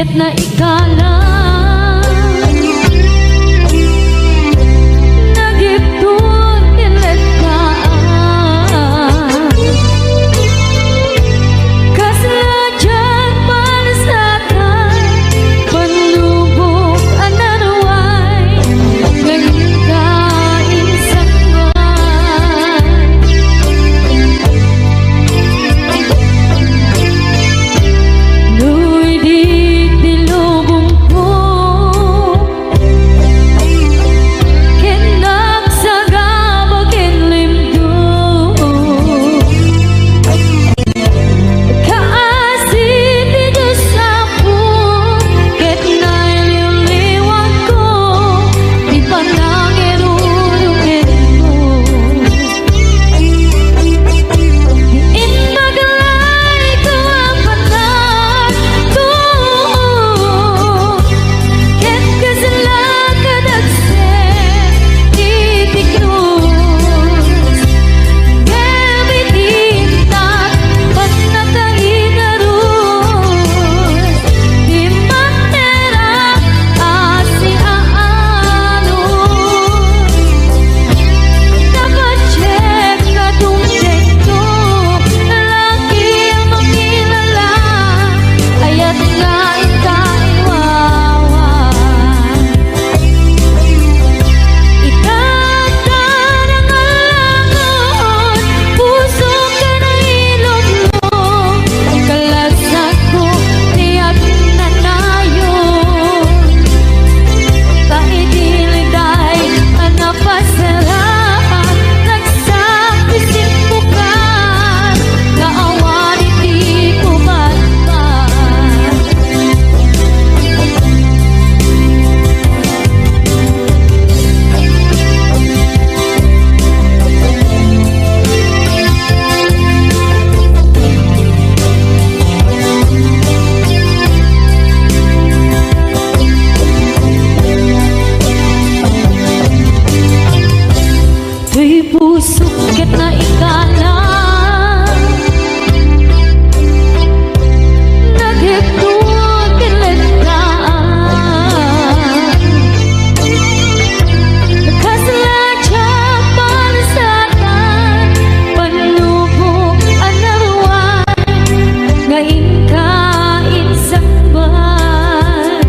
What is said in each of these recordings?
Ket na ikala nagipun tinlekaan kasajan palasatan panubok anarway nagkain sangwan nuy di pusok ket na ikala nagipun tinlekaan kasajan palasatan panubok anarway ngaingkain sangban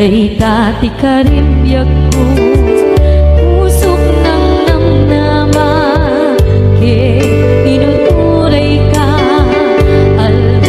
Day dati karimbyag ko pusok ng namnama, tinuturay ka, alam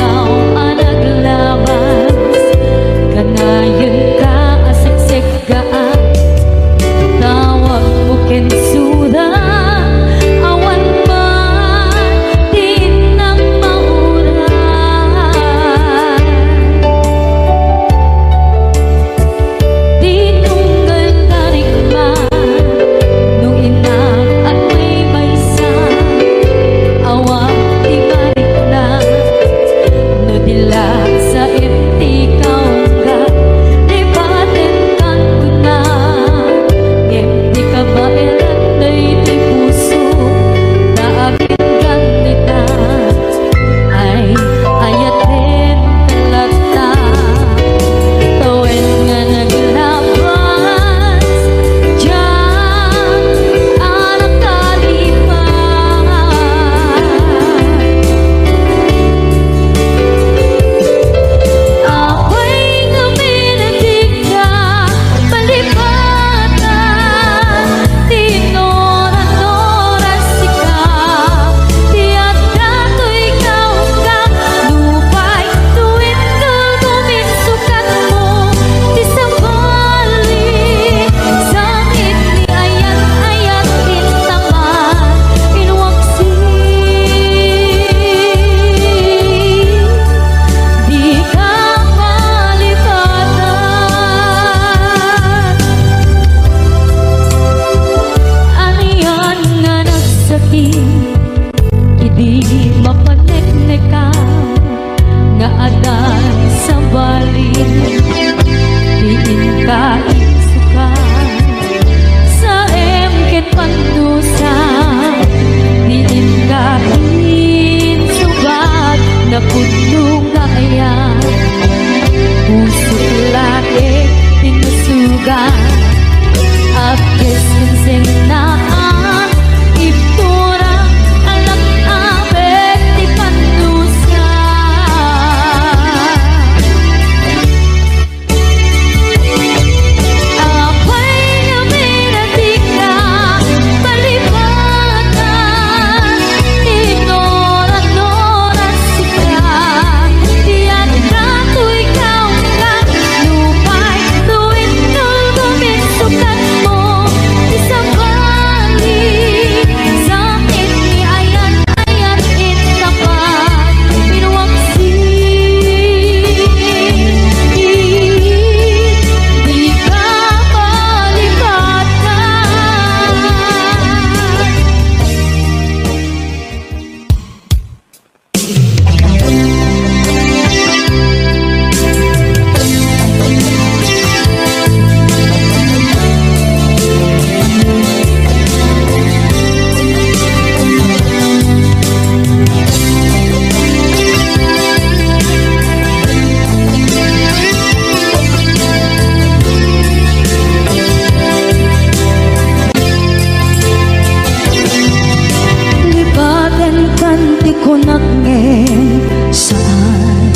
saan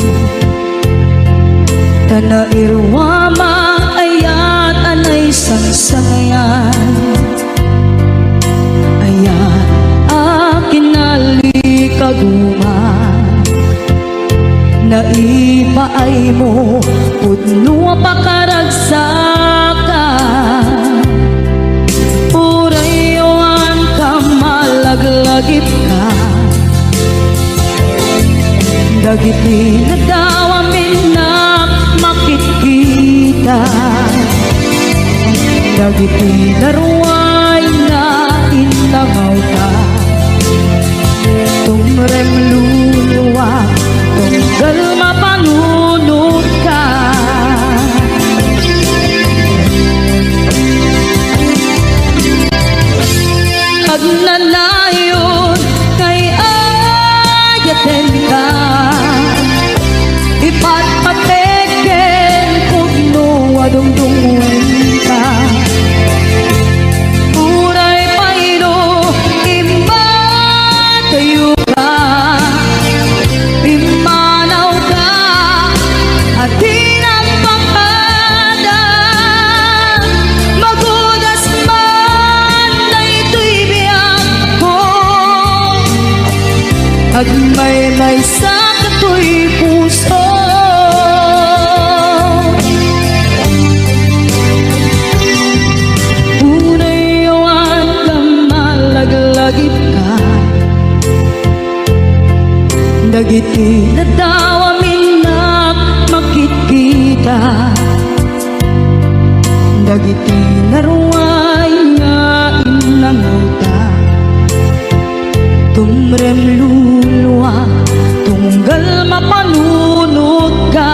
tanairwama ayat anay sangsayan ayat akin nalikaguman naipaay mo pudno pakaragsakan urayon ka malaglagip ka dagiti nadawamin na makikita dagiti naruay na inangaw ka tumrem luluwa tunggal mapanunod ka agnanayon kay ayaten ka ipatpateken pugno adungdungwen ka uray payro imba tayo ka imanaw ka at tinagpakada magudas man na ito'y biyak ko at may sa kato'y puso unayawan ka malaglagip ka dagiti nadawamin na makikita dagiti naruay nga inanguta tumrem luluwa tunggal mapanunod ka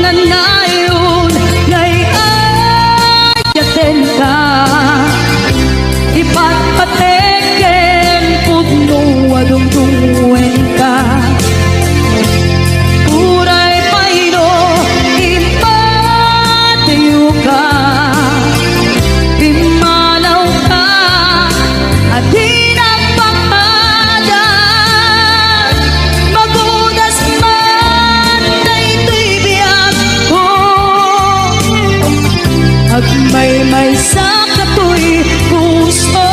agnanayon ngay ayaten ka ipatpateken pugno adungdungwen ka uray payro impatayo ka imanaw ka at tinagpakada magudas man na ito'y biyak ko at may sa kato'y puso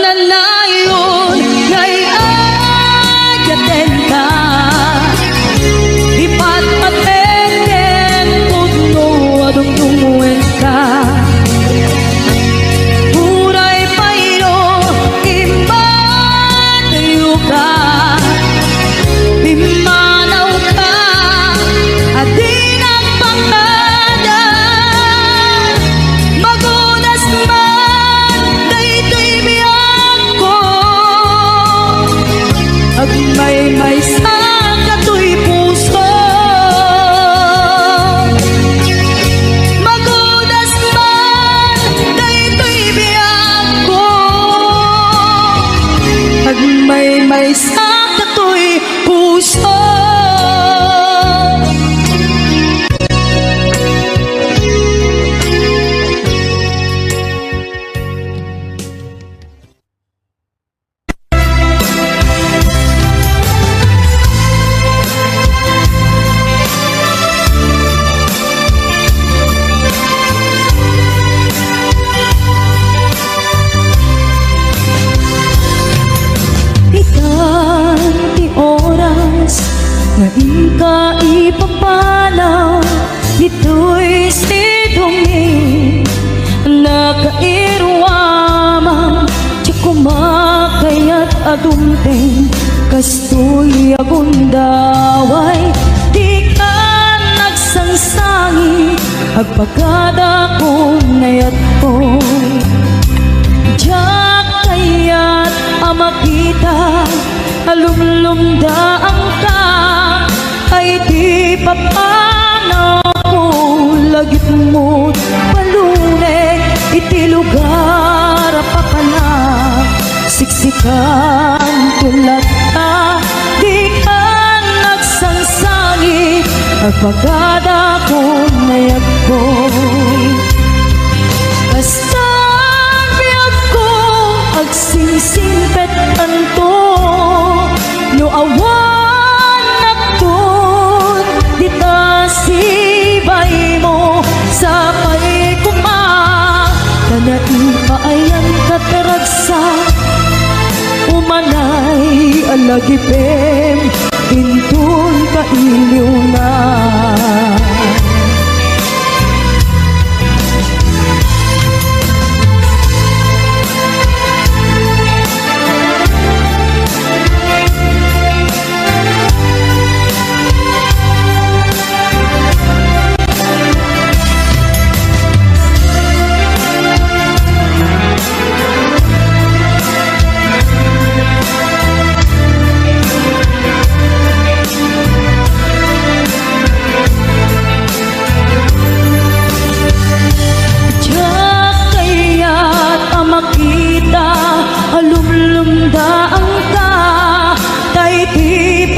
agnanayon ngay ayaten ka ipatpateken pugno adungdungwen ka uray payro imbatayo ka imanaw ka at tinagpakada magudas man na ito'y biyak ko at may sa kato'y puso magudas man na ito'y biyak ko at may sa kato'y puso na ika ipapalaw ito'y sidongin nakairwamang di kumakayat adumteng kastoy agundaway di ka nagsangsangi agpagada ko ngayat ko. Diyak kaya't amakita, alumlumda ang ka, ay di papanaw ko, lagit mo't palunay, iti lugar papana, siksikan tulad ka, di ka nagsansangit, agpagada ko ngayat ko. Basta biyag ko, agsingsingpet tanto, no awan nakton, di ta sibay mo, sapay kuma, kanaipayan kataragsa, umanay alagipem, intun kailiw na.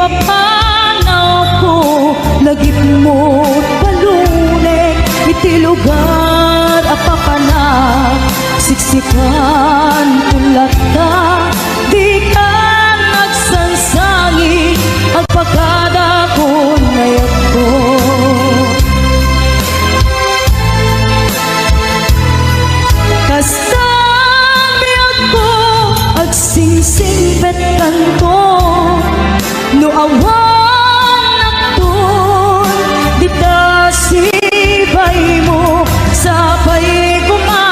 Papanaw ko, lagip mo't palunek, iti lugar apapanak, siksikan ulat ka, di ka nagsansangi, agpagada ko ngayat ko. Kasabi ako, agsingsingpet kanto, no awan nakton, di ta sibay mo, sapay kuma,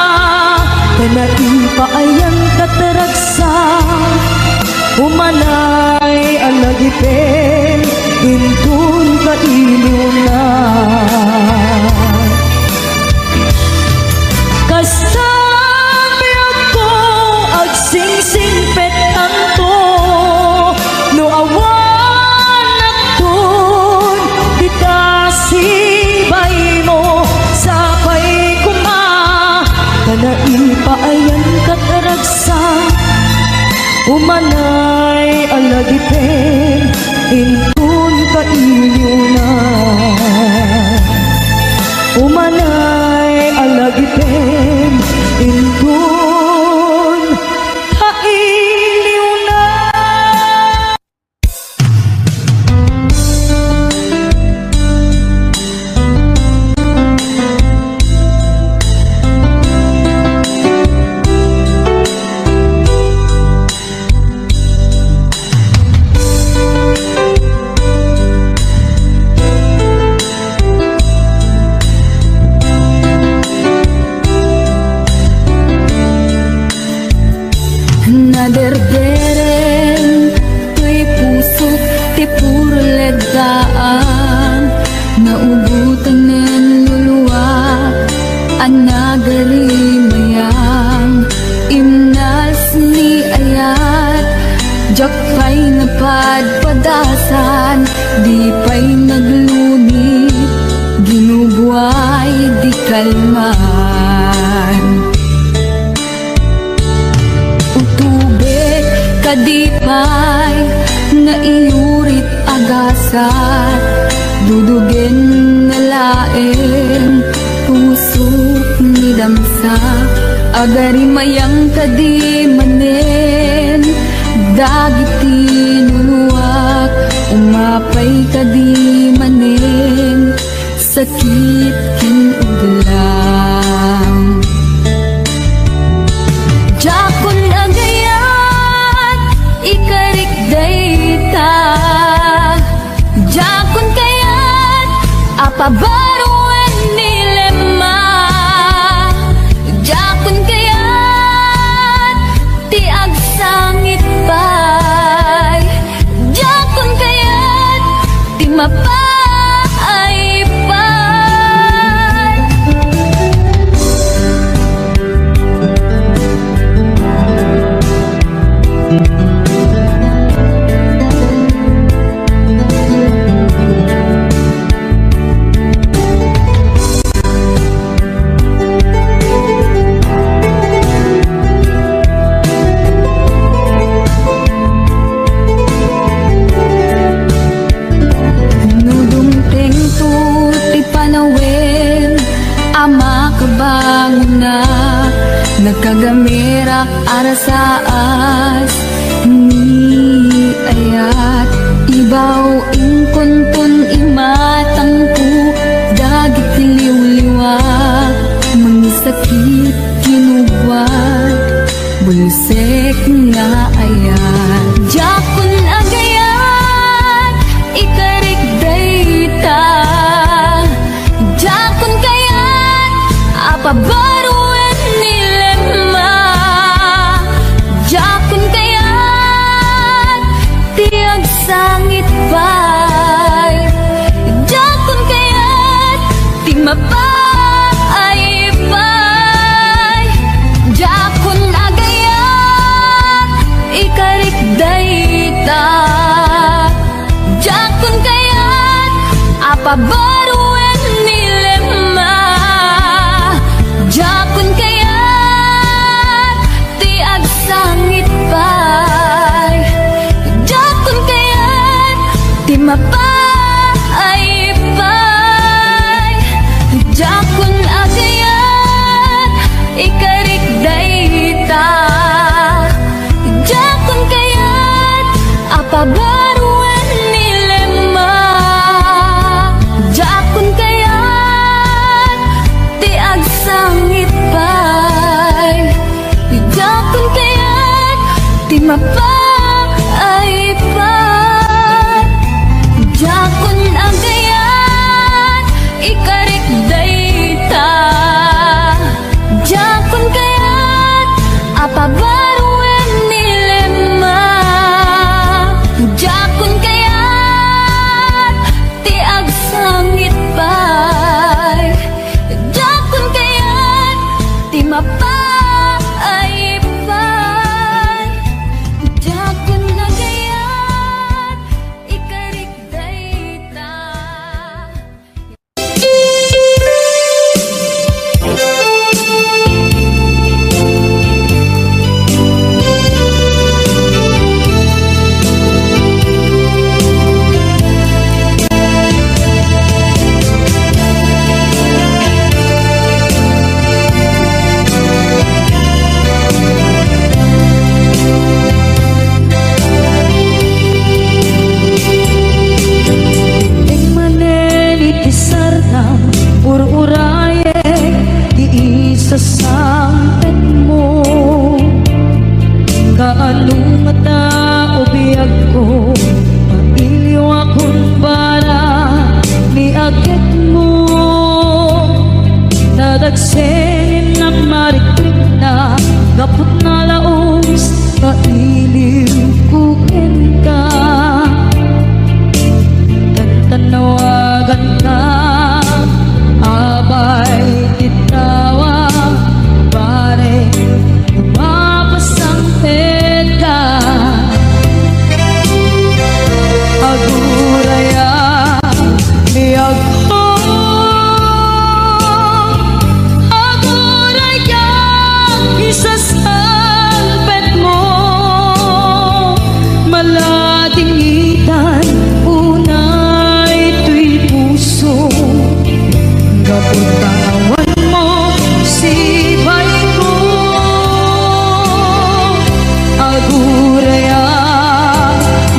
kanaipayan kataragsa, umanay alagipin, intun kailiw na. Kasabi ako, agsingsingpet tanto, no awan nakton, di ta sibay mo, sapay kuma, kanaipayan kataragsa, umanay alagipin, intun kailiw na. Umanay alagipin, intun kailiw na. Naderderen, tuy pusot, ti puro ledaan, naubutan ng luluwa, anagari mayang, imnals ni ayat, jak pa'y napadpadasan, di pa'y naglunit, ginubuhay di kalman. Utubek kadipay na iurit agasat, dudugen na laeng pusok ni damsa, agari mayang kadimanen, dagiti nunuak, umapay kadimanen, sakit kinuglang. Jakon agayat, ikarik dayta, jakon kayat, apabaruan nilema, jakon kayat, ti agsangit pay, jakon kayat, ti mapay pay, muna nagkagamera arasaas ni ayat ibaw ingkontun imatangku dagit tiliw-liwa mangisakit kinuwag bulsek nga ayat jakun agayan ikarik dayta jakun kayat apabaruan nilema jakun kayat tiag sangit bay jakun kayat ti mapay bay jakun agayat ikarik dayta jakun kayat apabaruan nilema jakun kayat ti agsangit bay jakun kayat ti mapay bay jakun agayat ikarik dayta jakun kayat apabaruan nilema jakun kayat ti agsangit bay jakun kayat ti mapay bay jakun agayat ikarik dayta jakun kayat apabaruan nilema jakun kayat ti agsangit bay jakun kayat ti mapay bay jakun agayat ikarik dayta. Tingmanen iti sardam ururaye di isa sampet mo kaanong mata ubiyag ko mailiw akong para ni agit mo nadagsenin ng mariklik na gapot na laos kailiw kukin ka tanawagan ka abay titawa pare umapasang ka aguraya niyag ko aguraya isasalpet mo maladingitan unay tuy puso kapuntawan mo si bay ko aguraya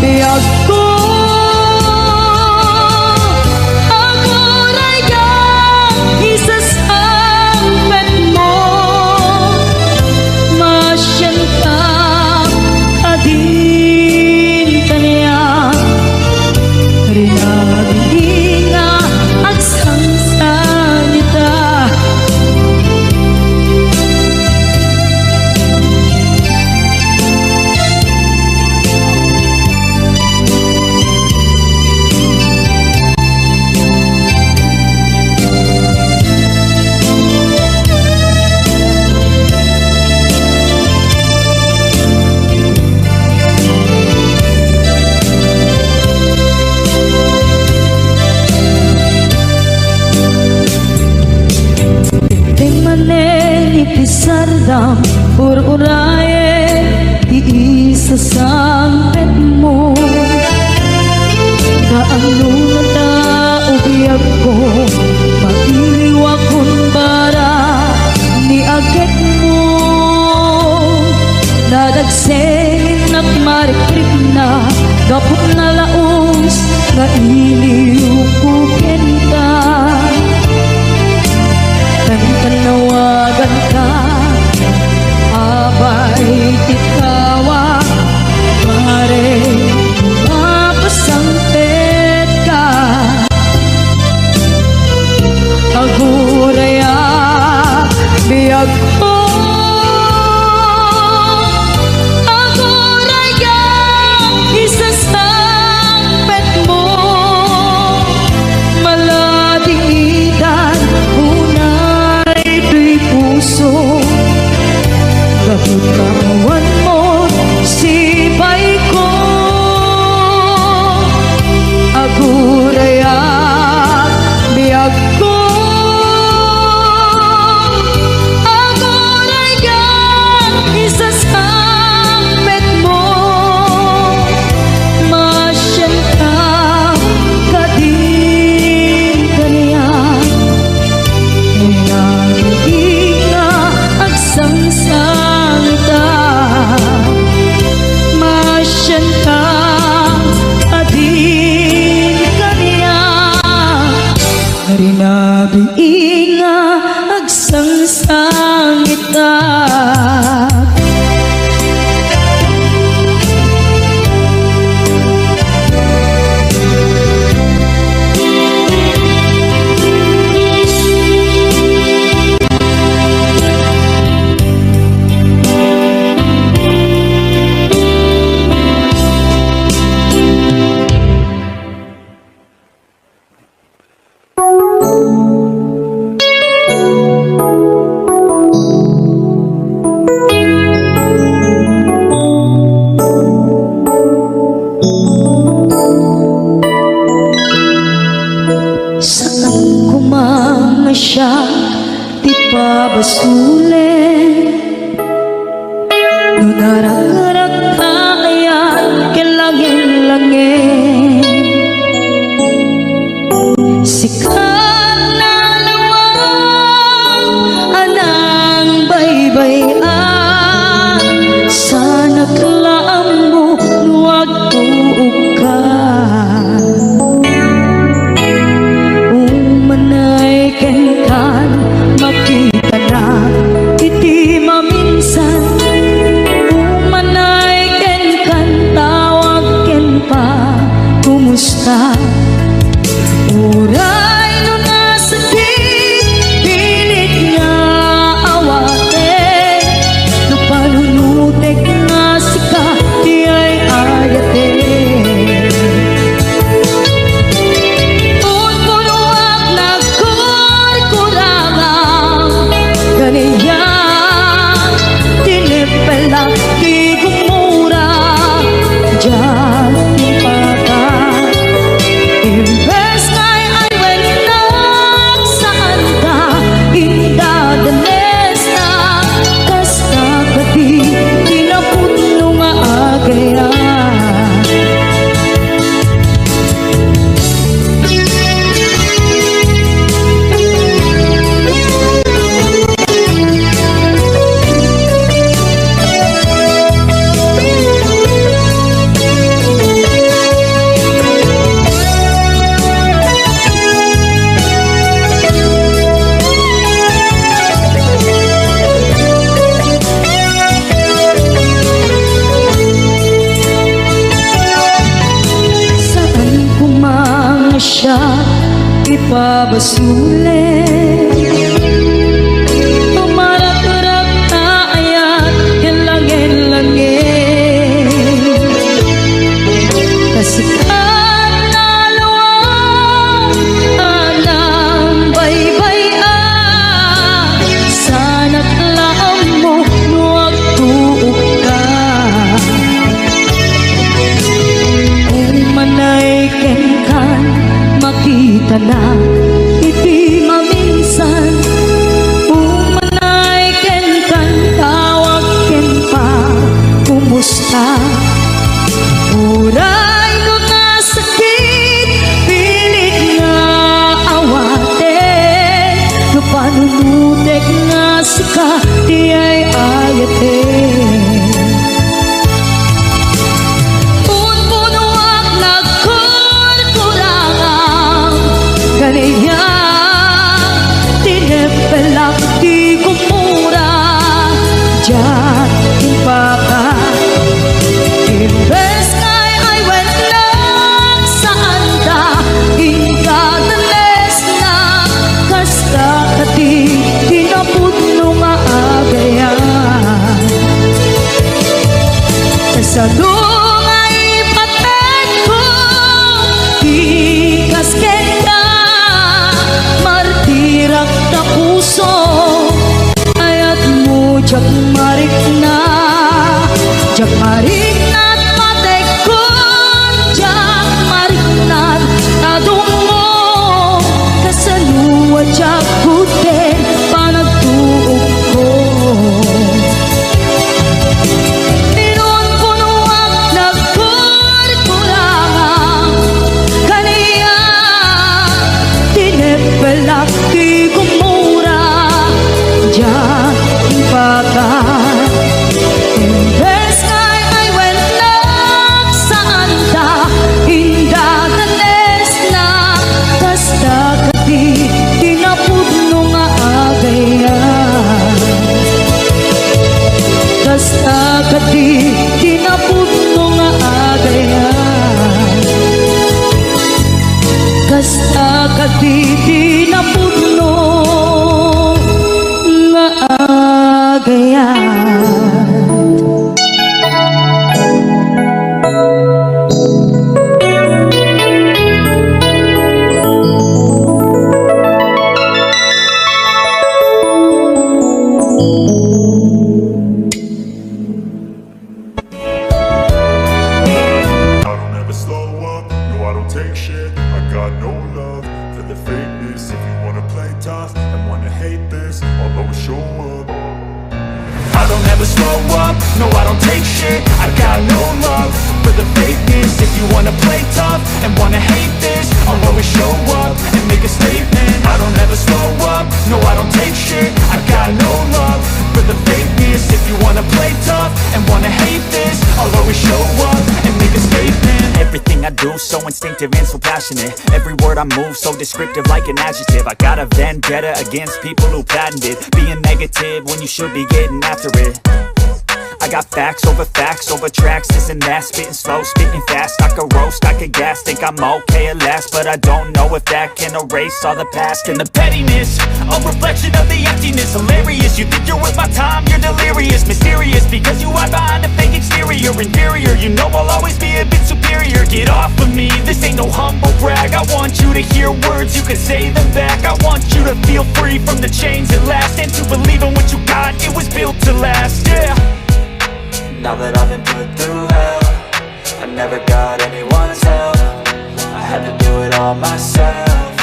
biyag ko aguraya isasampet mo masyan ka adin kanya rinabing nga agsang salita sardam ururaye di isasampet mo kaano na ta ubiyag ko magiliw akong bara ni Kaput na laos nga iliw ko kenta, tanawagan ka abay titawag pare mapasangpet ka. Aguraya biyag ko, aguraya isasangpet mo, maladitan unay tuy puso, kaputawan mo sibay ko. Aguraya biyag ko, aguraya isasangpet mo, masyenta ka din kaniya, nangina agsangsangta, masyenta ka din kaniya, rinabiinga agsangsangita. Saan kumanga siya di pabasulin, nunarang-arang kayan kilangin-langin, sikat na lawang anang baybayan, sana kalaan mo huwag tuog ka. Umanay kenkan makita na iti maminsan, umanay kenkan tawag ken pa kumusta. Uray no nasakit pilit nga awate, no panunutek nga sika di ay ayate. Unpunuak nagkurkurangang ganiya, tinipela di gumura diyan tipata. Imbes ngay ay wenak saan ka indadanes na, kasta kati tinaputno nga agaya. Saan kumanga siya ipabasulit, tumarak-tarak na ayat kilangin-langin, kasikat na lawang anang baybayan, sana't laam mo huwag tuog ka. Umanay kenkan makita na iti maminsan, umanay kenkan tawag ken pa kumusta. Uray no nasakit pilit nga awate, no panunutek nga sika di ay ayate. Unpunuan sa dungay patag ko di kaskenda martirak na puso ayat mo jak marik na at patay ko jak marik na tadungo kasaluwa jak putin panagtuog ko Balakti kumura Diyan baka Imbes ngay ay wenak sa anda Inda kanes na Basta kati Tinapudno nga agayan Basta kati Tinapudno nga agayan Kasta katiti na puno nga agayan. No, I don't take shit, I got no love for the fakeness. If you wanna play tough and wanna hate this, I'll always show up and make a statement. I don't ever slow up, no, I don't take shit, I got no love for the fakeness. If you wanna play tough and wanna hate this, I'll always show up and make a statement. Everything I do so instinctive and so passionate. Every word I move so descriptive like an adjective. I got a vendetta against people who patented being negative when you should be getting after it. I got facts over tracks, this and that. Spitting slow, spitting fast, I could roast, I could gas. Think I'm okay at last, but I don't know if that can erase all the past. And the pettiness, a reflection of the emptiness. Hilarious, you think you're worth my time, you're delirious. Mysterious, because you hide behind a fake exterior. Inferior, you know I'll always be a bit superior. Get off of me, this ain't no humble brag. I want you to hear words, you can say them back. I want you to feel free from the chains at last, and to believe in what you got, it was built to last, yeah. Now that I've been put through hell, I never got anyone's help. I had to do it all myself.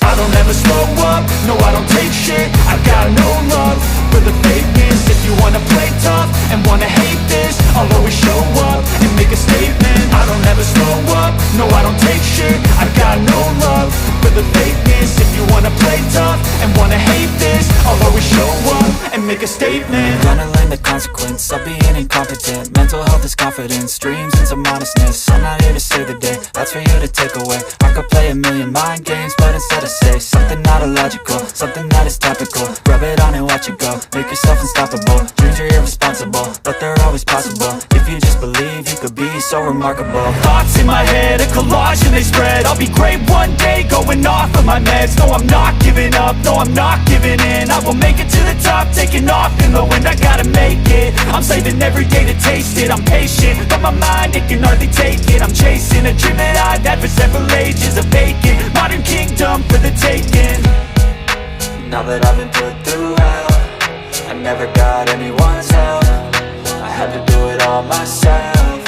I don't ever slow up, no I don't take shit, I got no love for the fakeness. If you wanna play tough and wanna hate this, I'll always show up and make a statement. I don't ever slow up, no I don't take shit, I got no love for the fakeness. If you wanna play tough and wanna hate this, I'll always show up and make a statement. Gonna learn the consequence of being incompetent. Mental health is confidence, dreams and some honestness. I'm not here to save the day, that's for you to take away. I could play a million mind games, but instead I say something not illogical, something that is topical. Rub it on and watch it go, make yourself unstoppable. Dreams are irresponsible, but they're always possible. If you just believe, you could be so remarkable. Thoughts in my head, a collage and they spread. I'll be great one day, going off of my meds. No, I'm not giving up, no, I'm not giving in. I will make it to the top, taking off in the wind. I gotta make it, I'm saving every day to taste it. I'm patient, but my mind, it can hardly take it. I'm chasing a dream that I've had for several ages. A vacant, modern kingdom for the taking. Now that I've been put through hell, I never got anyone's help. I had to do it all myself.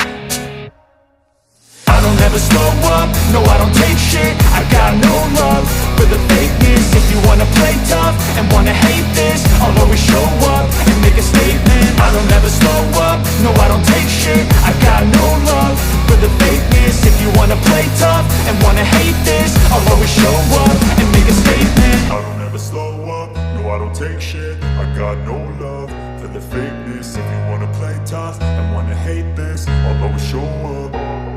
I don't ever slow up, no I don't take shit, I got no love for the fakeness. If you wanna play tough and wanna hate this, I'll always show up and make a statement. I don't ever slow up, no I don't take shit, I got no love for the fakeness. If you wanna play tough and wanna hate this, I'll always show up and make a statement. I don't ever slow up, no I don't take shit, I got no love for the fakeness. If you wanna play tough and wanna hate this, I'll always show up.